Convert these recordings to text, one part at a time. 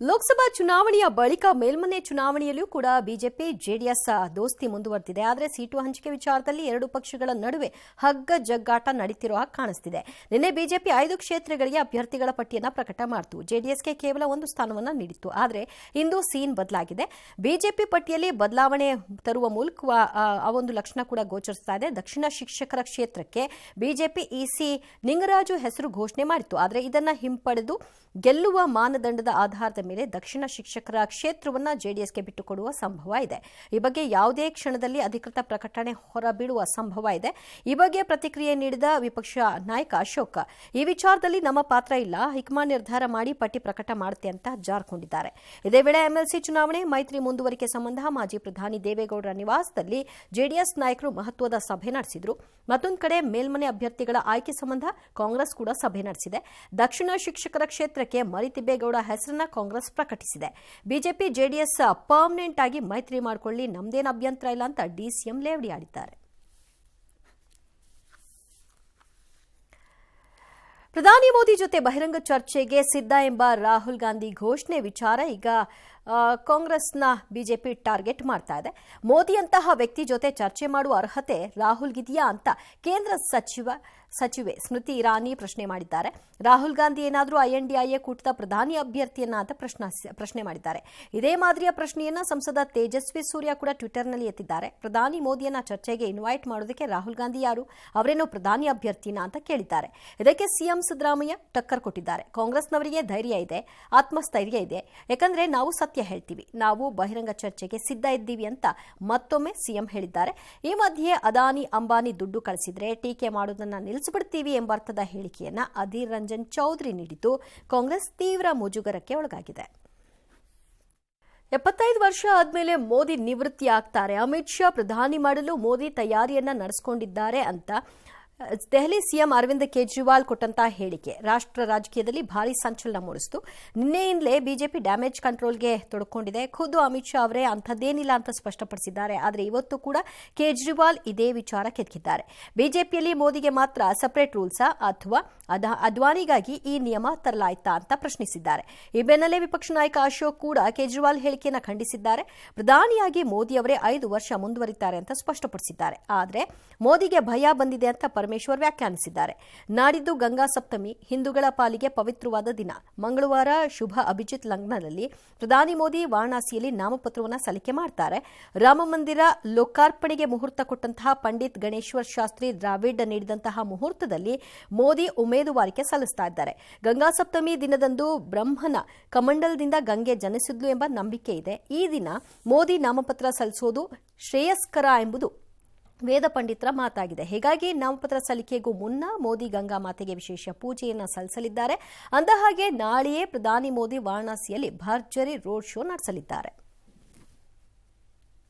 ಲೋಕಸಭಾ ಚುನಾವಣೆಯ ಬಳಿಕ ಮೇಲ್ಮನೆ ಚುನಾವಣೆಯಲ್ಲೂ ಕೂಡ ಬಿಜೆಪಿ ಜೆಡಿಎಸ್ ದೋಸ್ತಿ ಮುಂದುವರೆದಿದೆ. ಆದರೆ ಸೀಟು ಹಂಚಿಕೆ ವಿಚಾರದಲ್ಲಿ ಎರಡು ಪಕ್ಷಗಳ ನಡುವೆ ಹಗ್ಗ ಜಗ್ಗಾಟ ನಡೀತಿರೋ ಹಾಗೆ ಕಾಣಿಸ್ತಿದೆ. ನಿನ್ನೆ ಬಿಜೆಪಿ 5 ಕ್ಷೇತ್ರಗಳಿಗೆ ಅಭ್ಯರ್ಥಿಗಳ ಪಟ್ಟಿಯನ್ನು ಪ್ರಕಟ ಮಾಡಿತು. ಜೆಡಿಎಸ್ಗೆ ಕೇವಲ 1 ಸ್ಥಾನವನ್ನು ನೀಡಿತ್ತು. ಆದರೆ ಇಂದು ಸೀನ್ ಬದಲಾಗಿದೆ. ಬಿಜೆಪಿ ಪಟ್ಟಿಯಲ್ಲಿ ಬದಲಾವಣೆ ತರುವ ಮೂಲಕ ಆ ಒಂದು ಲಕ್ಷಣ ಕೂಡ ಗೋಚರಿಸ್ತಾ ಇದೆ. ದಕ್ಷಿಣ ಶಿಕ್ಷಕರ ಕ್ಷೇತ್ರಕ್ಕೆ ಬಿಜೆಪಿ ಇಸಿ ನಿಂಗರಾಜು ಹೆಸರು ಘೋಷಣೆ ಮಾಡಿತ್ತು. ಆದರೆ ಇದನ್ನು ಹಿಂಪಡೆದು ಗೆಲ್ಲುವ ಮಾನದಂಡದ ಆಧಾರದ ಮೇಲೆ ದಕ್ಷಿಣ ಶಿಕ್ಷಕರ ಕ್ಷೇತ್ರವನ್ನು ಜೆಡಿಎಸ್ಗೆ ಬಿಟ್ಟುಕೊಡುವ ಸಂಭವ ಇದೆ. ಈ ಬಗ್ಗೆ ಯಾವುದೇ ಕ್ಷಣದಲ್ಲಿ ಅಧಿಕೃತ ಪ್ರಕಟಣೆ ಹೊರಬೀಳುವ ಸಂಭವ ಇದೆ. ಈ ಬಗ್ಗೆ ಪ್ರತಿಕ್ರಿಯೆ ನೀಡಿದ ವಿಪಕ್ಷ ನಾಯಕ ಅಶೋಕ್, ಈ ವಿಚಾರದಲ್ಲಿ ನಮ್ಮ ಪಾತ್ರ ಇಲ್ಲ, ಹೈಕಮಾಂಡ್ ನಿರ್ಧಾರ ಮಾಡಿ ಪಟ್ಟಿ ಪ್ರಕಟ ಮಾಡುತ್ತೆ ಅಂತ ಜಾರ್ಕೊಂಡಿದ್ದಾರೆ. ಇದೇ ವೇಳೆ ಎಂಎಲ್ಸಿ ಚುನಾವಣೆ ಮೈತ್ರಿ ಮುಂದುವರಿಕೆ ಸಂಬಂಧ ಮಾಜಿ ಪ್ರಧಾನಿ ದೇವೇಗೌಡರ ನಿವಾಸದಲ್ಲಿ ಜೆಡಿಎಸ್ ನಾಯಕರು ಮಹತ್ವದ ಸಭೆ ನಡೆಸಿದರು. ಮತ್ತೊಂದು ಕಡೆ ಮೇಲ್ಮನೆ ಅಭ್ಯರ್ಥಿಗಳ ಆಯ್ಕೆ ಸಂಬಂಧ ಕಾಂಗ್ರೆಸ್ ಕೂಡ ಸಭೆ ನಡೆಸಿದೆ. ದಕ್ಷಿಣ ಶಿಕ್ಷಕರ ಕ್ಷೇತ್ರಕ್ಕೆ ಮರಿತಿಬ್ಬೇಗೌಡ ಹೆಸರನ್ನ ಕಾಂಗ್ರೆಸ್ ಪ್ರಕಟಿಸಿದೆ. ಬಿಜೆಪಿ ಜೆಡಿಎಸ್ ಪರ್ಮನೆಂಟ್ ಆಗಿ ಮೈತ್ರಿ ಮಾಡಿಕೊಳ್ಳಿ, ನಮ್ದೇನು ಅಭ್ಯಂತರ ಇಲ್ಲ ಅಂತ ಡಿಸಿಎಂ ಲೇವಡಿ ಆಡಿದ್ದಾರೆ. ಪ್ರಧಾನಿ ಮೋದಿ ಜೊತೆ ಬಹಿರಂಗ ಚರ್ಚೆಗೆ ಸಿದ್ಧ ಎಂಬ ರಾಹುಲ್ ಗಾಂಧಿ ಘೋಷಣೆ ವಿಚಾರ ಈಗ ಕಾಂಗ್ರೆಸ್ನ ಬಿಜೆಪಿ ಟಾರ್ಗೆಟ್ ಮಾಡ್ತಾ ಇದೆ. ಮೋದಿಯಂತಹ ವ್ಯಕ್ತಿ ಜೊತೆ ಚರ್ಚೆ ಮಾಡುವ ಅರ್ಹತೆ ರಾಹುಲ್ಗಿದೆಯಾ ಅಂತ ಕೇಂದ್ರ ಸಚಿವೆ ಸ್ಮೃತಿ ಇರಾನಿ ಪ್ರಶ್ನೆ ಮಾಡಿದ್ದಾರೆ. ರಾಹುಲ್ ಗಾಂಧಿ ಏನಾದರೂ ಐಎನ್ಡಿಎ ಕೂಟದ ಪ್ರಧಾನಿ ಅಭ್ಯರ್ಥಿಯನ್ನ ಅಂತ ಪ್ರಶ್ನೆ ಮಾಡಿದ್ದಾರೆ. ಇದೇ ಮಾದರಿಯ ಪ್ರಶ್ನೆಯನ್ನ ಸಂಸದ ತೇಜಸ್ವಿ ಸೂರ್ಯ ಕೂಡ ಟ್ವಿಟರ್ನಲ್ಲಿ ಎತ್ತಿದ್ದಾರೆ. ಪ್ರಧಾನಿ ಮೋದಿಯನ್ನ ಚರ್ಚೆಗೆ ಇನ್ವೈಟ್ ಮಾಡೋದಕ್ಕೆ ರಾಹುಲ್ ಗಾಂಧಿ ಯಾರು, ಅವರೇನೋ ಪ್ರಧಾನಿ ಅಭ್ಯರ್ಥಿನ ಅಂತ ಕೇಳಿದ್ದಾರೆ. ಇದಕ್ಕೆ ಸಿಎಂ ಸಿದ್ದರಾಮಯ್ಯ ಟಕ್ಕರ್ ಕೊಟ್ಟಿದ್ದಾರೆ. ಕಾಂಗ್ರೆಸ್ನವರಿಗೆ ಧೈರ್ಯ ಇದೆ, ಆತ್ಮಸ್ಥೈರ್ಯ ಇದೆ, ಯಾಕಂದ್ರೆ ನಾವು ಸತ್ಯ ಹೇಳ್ತೀವಿ, ನಾವು ಬಹಿರಂಗ ಚರ್ಚೆಗೆ ಸಿದ್ಧ ಇದ್ದೀವಿ ಅಂತ ಮತ್ತೊಮ್ಮೆ ಸಿಎಂ ಹೇಳಿದ್ದಾರೆ. ಈ ಮಧ್ಯೆ ಅದಾನಿ ಅಂಬಾನಿ ದುಡ್ಡು ಕಳಿಸಿದ್ರೆ ಟೀಕೆ ಮಾಡೋದನ್ನ ನಿಲ್ಲಿಸಿಬಿಡ್ತೀವಿ ಎಂಬ ಅರ್ಥದ ಹೇಳಿಕೆಯನ್ನ ಅಧೀರ್ ರಂಜನ್ ಚೌಧರಿ ನೀಡಿದ್ದು ಕಾಂಗ್ರೆಸ್ ತೀವ್ರ ಮುಜುಗರಕ್ಕೆ ಒಳಗಾಗಿದೆ. 75 ವರ್ಷ ಆದ್ಮೇಲೆ ಮೋದಿ ನಿವೃತ್ತಿ ಆಗ್ತಾರೆ. ಅಮಿತ್ ಶಾ ಪ್ರಧಾನಿ ಮಾಡಲು ಮೋದಿ ತಯಾರಿಯನ್ನ ನಡೆಸಿಕೊಂಡಿದ್ದಾರೆ ಅಂತ ದೆಹಲಿ ಸಿಎಂ ಅರವಿಂದ್ ಕೇಜ್ರಿವಾಲ್ ಕೊಟ್ಟಂತಹ ಹೇಳಿಕೆ ರಾಷ್ಟ್ರ ರಾಜಕೀಯದಲ್ಲಿ ಭಾರೀ ಸಂಚಲನ ಮೂಡಿಸಿತು. ನಿನ್ನೆಯಿಂದಲೇ ಬಿಜೆಪಿ ಡ್ಯಾಮೇಜ್ ಕಂಟ್ರೋಲ್ಗೆ ತೊಡಕೊಂಡಿದೆ. ಖುದ್ದು ಅಮಿತ್ ಶಾ ಅವರೇ ಅಂಥದ್ದೇನಿಲ್ಲ ಅಂತ ಸ್ಪಷ್ಟಪಡಿಸಿದ್ದಾರೆ. ಆದರೆ ಇವತ್ತು ಕೂಡ ಕೇಜ್ರಿವಾಲ್ ಇದೇ ವಿಚಾರ ಕೆದಕಿದ್ದಾರೆ. ಬಿಜೆಪಿಯಲ್ಲಿ ಮೋದಿಗೆ ಮಾತ್ರ ಸಪರೇಟ್ ರೂಲ್ಸಾ ಅಥವಾ ಅದ್ವಾನಿಗಾಗಿ ಈ ನಿಯಮ ತರಲಾಯ್ತಾ ಅಂತ ಪ್ರಶ್ನಿಸಿದ್ದಾರೆ. ಈ ಬೆನ್ನಲ್ಲೇ ವಿಪಕ್ಷ ನಾಯಕ ಅಶೋಕ್ ಕೂಡ ಕೇಜ್ರಿವಾಲ್ ಹೇಳಿಕೆಯನ್ನು ಖಂಡಿಸಿದ್ದಾರೆ. ಪ್ರಧಾನಿಯಾಗಿ ಮೋದಿ ಅವರೇ 5 ವರ್ಷ ಮುಂದುವರಿತಾರೆ ಅಂತ ಸ್ಪಷ್ಟಪಡಿಸಿದ್ದಾರೆ. ಆದರೆ ಮೋದಿಗೆ ಭಯ ಬಂದಿದೆ ಅಂತ ಪರಮೇಶ್ವರ್ ವ್ಯಾಖ್ಯಾನಿಸಿದ್ದಾರೆ. ನಾಡಿದ್ದು ಗಂಗಾ ಸಪ್ತಮಿ, ಹಿಂದೂಗಳ ಪಾಲಿಗೆ ಪವಿತ್ರವಾದ ದಿನ. ಮಂಗಳವಾರ ಶುಭ ಅಭಿಜಿತ್ ಲಗ್ನದಲ್ಲಿ ಪ್ರಧಾನಿ ಮೋದಿ ವಾರಣಾಸಿಯಲ್ಲಿ ನಾಮಪತ್ರವನ್ನು ಸಲ್ಲಿಕೆ ಮಾಡ್ತಾರೆ. ರಾಮಮಂದಿರ ಲೋಕಾರ್ಪಣೆಗೆ ಮುಹೂರ್ತ ಕೊಟ್ಟಂತಹ ಪಂಡಿತ್ ಗಣೇಶ್ವರ್ ಶಾಸ್ತ್ರಿ ದ್ರಾವಿಡ್ ನೀಡಿದಂತಹ ಮುಹೂರ್ತದಲ್ಲಿ ಮೋದಿ ಉಮೇದುವಾರಿಕೆ ಸಲ್ಲಿಸ್ತಾ ಇದ್ದಾರೆ. ಗಂಗಾ ಸಪ್ತಮಿ ದಿನದಂದು ಬ್ರಹ್ಮನ ಕಮಂಡಲದಿಂದ ಗಂಗೆ ಜನಿಸಿದ್ಲು ಎಂಬ ನಂಬಿಕೆ ಇದೆ. ಈ ದಿನ ಮೋದಿ ನಾಮಪತ್ರ ಸಲ್ಲಿಸೋದು ಶ್ರೇಯಸ್ಕರ ಎಂಬುದು ವೇದ ಪಂಡಿತರ ಮಾತಾಗಿದೆ. ಹೀಗಾಗಿ ನಾಮಪತ್ರ ಸಲ್ಲಿಕೆಗೂ ಮುನ್ನ ಮೋದಿ ಗಂಗಾ ಮಾತೆಗೆ ವಿಶೇಷ ಪೂಜೆಯನ್ನು ಸಲ್ಲಿಸಲಿದ್ದಾರೆ. ಅಂದಹಾಗೆ ನಾಳೆಯೇ ಪ್ರಧಾನಿ ಮೋದಿ ವಾರಣಾಸಿಯಲ್ಲಿ ಭರ್ಜರಿ ರೋಡ್ ಶೋ ನಡೆಸಲಿದ್ದಾರೆ.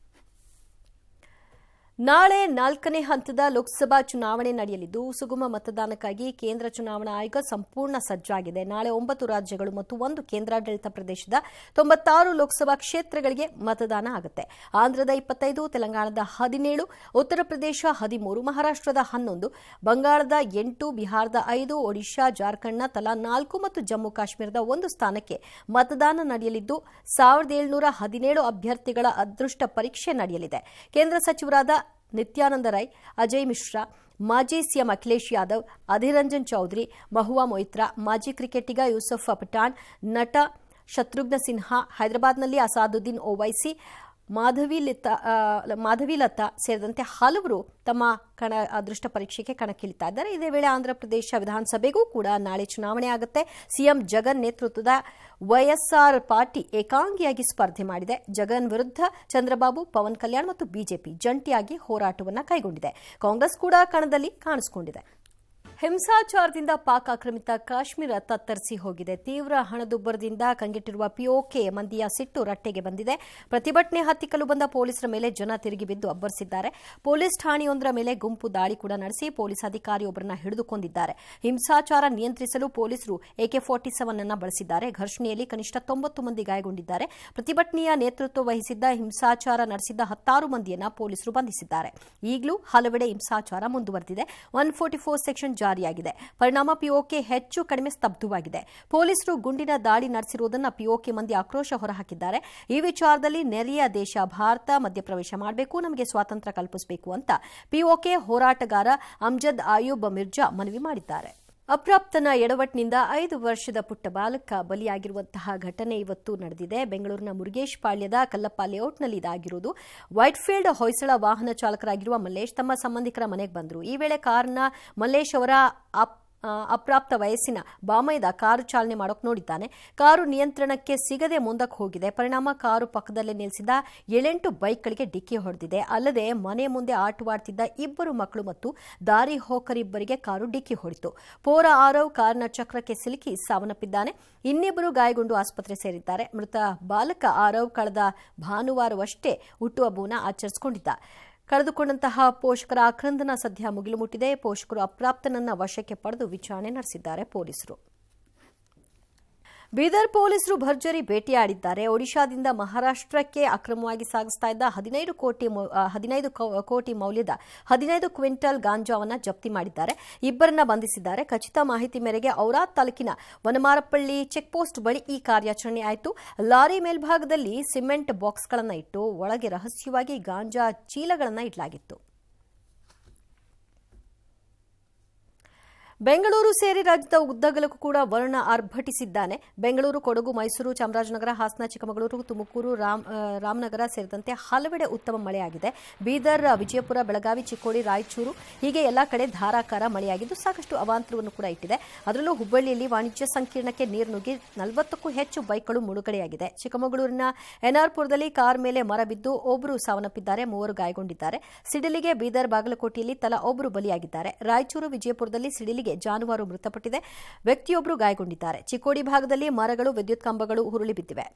ನಾಳೆ 4ನೇ ಹಂತದ ಲೋಕಸಭಾ ಚುನಾವಣೆ ನಡೆಯಲಿದ್ದು ಸುಗಮ ಮತದಾನಕ್ಕಾಗಿ ಕೇಂದ್ರ ಚುನಾವಣಾ ಆಯೋಗ ಸಂಪೂರ್ಣ ಸಜ್ಜಾಗಿದೆ. ನಾಳೆ 9 ರಾಜ್ಯಗಳು ಮತ್ತು 1 ಕೇಂದ್ರಾಡಳಿತ ಪ್ರದೇಶದ 96 ಲೋಕಸಭಾ ಕ್ಷೇತ್ರಗಳಿಗೆ ಮತದಾನ ಆಗುತ್ತೆ. ಆಂಧ್ರದ 25, ತೆಲಂಗಾಣದ 17, ಉತ್ತರ ಪ್ರದೇಶ 13, ಮಹಾರಾಷ್ಟ್ರದ 11, ಬಂಗಾಳದ 8, ಬಿಹಾರದ 5, ಒಡಿಶಾ, ಜಾರ್ಖಂಡ್ನ ತಲಾ 4 ಮತ್ತು ಜಮ್ಮು ಕಾಶ್ಮೀರದ 1 ಸ್ಥಾನಕ್ಕೆ ಮತದಾನ ನಡೆಯಲಿದ್ದು 1717 ಅಭ್ಯರ್ಥಿಗಳ ಅದೃಷ್ಟ ಪರೀಕ್ಷೆ ನಡೆಯಲಿದೆ. ಕೇಂದ್ರ ಸಚಿವರಾದ ನಿತ್ಯಾನಂದ ರೈ, ಅಜಯ್ ಮಿಶ್ರಾ, ಮಾಜಿ ಸಿಎಂ ಅಖಿಲೇಶ್ ಯಾದವ್, ಅಧೀರ್ ರಂಜನ್ ಚೌಧರಿ, ಮಹುವಾ ಮೊಯಿತ್ರಾ, ಮಾಜಿ ಕ್ರಿಕೆಟಿಗ ಯೂಸುಫ್ ಪಠಾಣ್, ನಟ ಶತ್ರುಘ್ನ ಸಿನ್ಹಾ, ಹೈದರಾಬಾದ್ನಲ್ಲಿ ಅಸಾದುದ್ದೀನ್ ಓವೈಸಿ, ಮಾಧವಿಲತಾ ಸೇರಿದಂತೆ ಹಲವರು ತಮ್ಮ ಅದೃಷ್ಟ ಪರೀಕ್ಷೆಗೆ ಕಣಕ್ಕಿಳಿತಾ ಇದ್ದಾರೆ. ಇದೇ ವೇಳೆ ಆಂಧ್ರಪ್ರದೇಶ ವಿಧಾನಸಭೆಗೂ ಕೂಡ ನಾಳೆ ಚುನಾವಣೆ ಆಗುತ್ತೆ. ಸಿಎಂ ಜಗನ್ ನೇತೃತ್ವದ ವೈಎಸ್ಆರ್ ಪಾರ್ಟಿ ಏಕಾಂಗಿಯಾಗಿ ಸ್ಪರ್ಧೆ ಮಾಡಿದೆ. ಜಗನ್ ವಿರುದ್ಧ ಚಂದ್ರಬಾಬು, ಪವನ್ ಕಲ್ಯಾಣ್ ಮತ್ತು ಬಿಜೆಪಿ ಜಂಟಿಯಾಗಿ ಹೋರಾಟವನ್ನು ಕೈಗೊಂಡಿದೆ. ಕಾಂಗ್ರೆಸ್ ಕೂಡ ಕಣದಲ್ಲಿ ಕಾಣಿಸಿಕೊಂಡಿದೆ. ಹಿಂಸಾಚಾರದಿಂದ ಪಾಕ್ ಆಕ್ರಮಿತ ಕಾಶ್ಮೀರ ತತ್ತರಿಸಿ ಹೋಗಿದೆ. ತೀವ್ರ ಹಣದುಬ್ಬರದಿಂದ ಕಂಗೆಟ್ಟಿರುವ ಪಿಒಕೆ ಮಂದಿಯ ಸಿಟ್ಟು ರಟ್ಟೆಗೆ ಬಂದಿದೆ. ಪ್ರತಿಭಟನೆ ಹತ್ತಿಕ್ಕಲು ಬಂದ ಪೊಲೀಸರ ಮೇಲೆ ಜನ ತಿರುಗಿ ಬಿದ್ದು ಅಬ್ಬರಿಸಿದ್ದಾರೆ. ಪೊಲೀಸ್ ಠಾಣೆಯೊಂದರ ಮೇಲೆ ಗುಂಪು ದಾಳಿ ಕೂಡ ನಡೆಸಿ ಪೊಲೀಸ್ ಅಧಿಕಾರಿಯೊಬ್ಬರನ್ನ ಹಿಡಿದುಕೊಂಡಿದ್ದಾರೆ. ಹಿಂಸಾಚಾರ ನಿಯಂತ್ರಿಸಲು ಪೊಲೀಸರು AK-47 ಅನ್ನು ಬಳಸಿದ್ದಾರೆ. ಘರ್ಷಣೆಯಲ್ಲಿ ಕನಿಷ್ಠ 90 ಮಂದಿ ಗಾಯಗೊಂಡಿದ್ದಾರೆ. ಪ್ರತಿಭಟನೆಯ ನೇತೃತ್ವ ವಹಿಸಿದ್ದ ಹಿಂಸಾಚಾರ ನಡೆಸಿದ್ದ 16 ಮಂದಿಯನ್ನ ಪೊಲೀಸರು ಬಂಧಿಸಿದ್ದಾರೆ. ಈಗಲೂ ಹಲವೆಡೆ ಹಿಂಸಾಚಾರ ಮುಂದುವರೆದಿದೆ. 144 ಸೆಕ್ಷನ್ ಜಾರಿ ಜಾರಿಯಾಗಿದೆ. ಪರಿಣಾಮ ಪಿಒಕೆ ಹೆಚ್ಚು ಕಡಿಮೆ ಸ್ತಬ್ಧವಾಗಿದೆ. ಪೊಲೀಸರು ಗುಂಡಿನ ದಾಳಿ ನಡೆಸಿರುವುದನ್ನು ಪಿಒಕೆ ಮಂದಿ ಆಕ್ರೋಶ ಹೊರಹಾಕಿದ್ದಾರೆ. ಈ ವಿಚಾರದಲ್ಲಿ ನೆರೆಯ ದೇಶ ಭಾರತ ಮಧ್ಯಪ್ರವೇಶ ಮಾಡಬೇಕು, ನಮಗೆ ಸ್ವಾತಂತ್ರ್ಯ ಕಲ್ಪಿಸಬೇಕು ಅಂತ ಪಿಒಕೆ ಹೋರಾಟಗಾರ ಅಮ್ಜದ್ ಆಯೂಬ್ ಮಿರ್ಜಾ ಮನವಿ ಮಾಡಿದ್ದಾರೆ. ಅಪ್ರಾಪ್ತನ ಎಡವಟ್ಟಿನಿಂದ 5 ವರ್ಷದ ಪುಟ್ಟ ಬಾಲಕ ಬಲಿಯಾಗಿರುವಂತಹ ಘಟನೆ ಇವತ್ತು ನಡೆದಿದೆ. ಬೆಂಗಳೂರಿನ ಮುರುಗೇಶ್ ಪಾಳ್ಯದ ಕಲ್ಲಪ್ಪ ಲೇಔಟ್ನಲ್ಲಿ ಇದಾಗಿರುವುದು. ವೈಟ್ಫೀಲ್ಡ್ ಹೊಯ್ಸಳ ವಾಹನ ಚಾಲಕರಾಗಿರುವ ಮಲ್ಲೇಶ್ ತಮ್ಮ ಸಂಬಂಧಿಕರ ಮನೆಗೆ ಬಂದರು. ಈ ವೇಳೆ ಕಾರ್ನ ಮಲ್ಲೇಶ್ ಅವರ ಅಪ್ರಾಪ್ತ ವಯಸ್ಸಿನ ಬಾಮೈದ ಕಾರು ಚಾಲನೆ ಮಾಡೋಕೆ ನೋಡಿದ್ದಾನೆ. ಕಾರು ನಿಯಂತ್ರಣಕ್ಕೆ ಸಿಗದೆ ಮುಂದಕ್ಕೆ ಹೋಗಿದೆ. ಪರಿಣಾಮ ಕಾರು ಪಕ್ಕದಲ್ಲೇ ನಿಲ್ಲಿಸಿದ 7-8 ಬೈಕ್ಗಳಿಗೆ ಡಿಕ್ಕಿ ಹೊಡೆದಿದೆ. ಅಲ್ಲದೆ ಮನೆ ಮುಂದೆ ಆಟವಾಡ್ತಿದ್ದ 2 ಮಕ್ಕಳು ಮತ್ತು ದಾರಿ ಹೋಕರಿಬ್ಬರಿಗೆ ಕಾರು ಡಿಕ್ಕಿ ಹೊಡೆಯಿತು. ಪೋರ ಆರವ್ ಕಾರಿನ ಚಕ್ರಕ್ಕೆ ಸಿಲುಕಿ ಸಾವನ್ನಪ್ಪಿದ್ದಾನೆ. 2 ಗಾಯಗೊಂಡು ಆಸ್ಪತ್ರೆ ಸೇರಿದ್ದಾರೆ. ಮೃತ ಬಾಲಕ ಆರವ್ ಕಳೆದ ಭಾನುವಾರವಷ್ಟೇ ಹುಟ್ಟುಹಬ್ಬವನ್ನು ಆಚರಿಸಿಕೊಂಡಿದ್ದ. ಕಳೆದುಕೊಂಡಂತಹ ಪೋಷಕರ ಆಕ್ರಂದನ ಸದ್ಯ ಮುಗಿಲು ಮುಟ್ಟಿದೆ. ಪೋಷಕರು ಅಪ್ರಾಪ್ತನನ್ನ ವಶಕ್ಕೆ ಪಡೆದು ವಿಚಾರಣೆ ನಡೆಸಿದ್ದಾರೆ ಪೊಲೀಸರು. ಬೀದರ್ ಪೊಲೀಸರು ಭರ್ಜರಿ ಬೇಟೆಯಾಡಿದ್ದಾರೆ. ಒಡಿಶಾದಿಂದ ಮಹಾರಾಷ್ಟ್ರಕ್ಕೆ ಅಕ್ರಮವಾಗಿ ಸಾಗಿಸ್ತಾ ಇದ್ದ 15 ಕೋಟಿ ಮೌಲ್ಯದ 15 ಕ್ವಿಂಟಲ್ ಗಾಂಜಾವನ್ನು ಜಪ್ತಿ ಮಾಡಿದ್ದಾರೆ. 2ರನ್ನ ಬಂಧಿಸಿದ್ದಾರೆ. ಖಚಿತ ಮಾಹಿತಿ ಮೇರೆಗೆ ಔರಾದ್ ತಾಲೂಕಿನ ವನಮಾರಪಳ್ಳಿ ಚೆಕ್ಪೋಸ್ಟ್ ಬಳಿ ಈ ಕಾರ್ಯಾಚರಣೆ ಆಯಿತು. ಲಾರಿ ಮೇಲ್ಭಾಗದಲ್ಲಿ ಸಿಮೆಂಟ್ ಬಾಕ್ಸ್ಗಳನ್ನು ಇಟ್ಟು ಒಳಗೆ ರಹಸ್ಯವಾಗಿ ಗಾಂಜಾ ಚೀಲಗಳನ್ನು ಇಡಲಾಗಿತ್ತು. ಬೆಂಗಳೂರು ಸೇರಿ ರಾಜ್ಯದ ಉದ್ದಗಲಕ್ಕೂ ಕೂಡ ವರುಣ ಆರ್ಭಟಿಸಿದ್ದಾನೆ. ಬೆಂಗಳೂರು, ಕೊಡಗು, ಮೈಸೂರು, ಚಾಮರಾಜನಗರ, ಹಾಸನ, ಚಿಕ್ಕಮಗಳೂರು, ತುಮಕೂರು, ರಾಮನಗರ ಸೇರಿದಂತೆ ಹಲವೆಡೆ ಉತ್ತಮ ಮಳೆಯಾಗಿದೆ. ಬೀದರ್, ವಿಜಯಪುರ, ಬೆಳಗಾವಿ, ಚಿಕ್ಕೋಡಿ, ರಾಯಚೂರು ಹೀಗೆ ಎಲ್ಲ ಕಡೆ ಧಾರಾಕಾರ ಮಳೆಯಾಗಿದ್ದು ಸಾಕಷ್ಟು ಅವಾಂತರವನ್ನು ಕೂಡ ಇಟ್ಟಿದೆ. ಅದರಲ್ಲೂ ಹುಬ್ಬಳ್ಳಿಯಲ್ಲಿ ವಾಣಿಜ್ಯ ಸಂಕೀರ್ಣಕ್ಕೆ ನೀರು ನುಗ್ಗಿ 40ಕ್ಕೂ ಹೆಚ್ಚು ಬೈಕ್ಗಳು ಮುಳುಗಡೆಯಾಗಿದೆ. ಚಿಕ್ಕಮಗಳೂರಿನ ಎನ್ಆರ್ಪುರದಲ್ಲಿ ಕಾರ್ ಮೇಲೆ ಮರ ಬಿದ್ದು 1 ಸಾವನ್ನಪ್ಪಿದ್ದಾರೆ, 3 ಗಾಯಗೊಂಡಿದ್ದಾರೆ. ಸಿಡಿಲಿಗೆ ಬೀದರ್, ಬಾಗಲಕೋಟೆಯಲ್ಲಿ ತಲಾ 1 ಬಲಿಯಾಗಿದ್ದಾರೆ. ರಾಯಚೂರು, ವಿಜಯಪುರದಲ್ಲಿ ಸಿಡಿಲಿಗೆ ಜಾನುವಾರು ಮೃತಪಟ್ಟಿದೆ, ವ್ಯಕ್ತಿಯೊಬ್ಬರು ಗಾಯಗೊಂಡಿದ್ದಾರೆ. ಚಿಕ್ಕೋಡಿ ಭಾಗದಲ್ಲಿ ಮರಗಳು, ವಿದ್ಯುತ್ ಕಂಬಗಳು ಉರುಳಿ ಬಿದ್ದಿವೆ.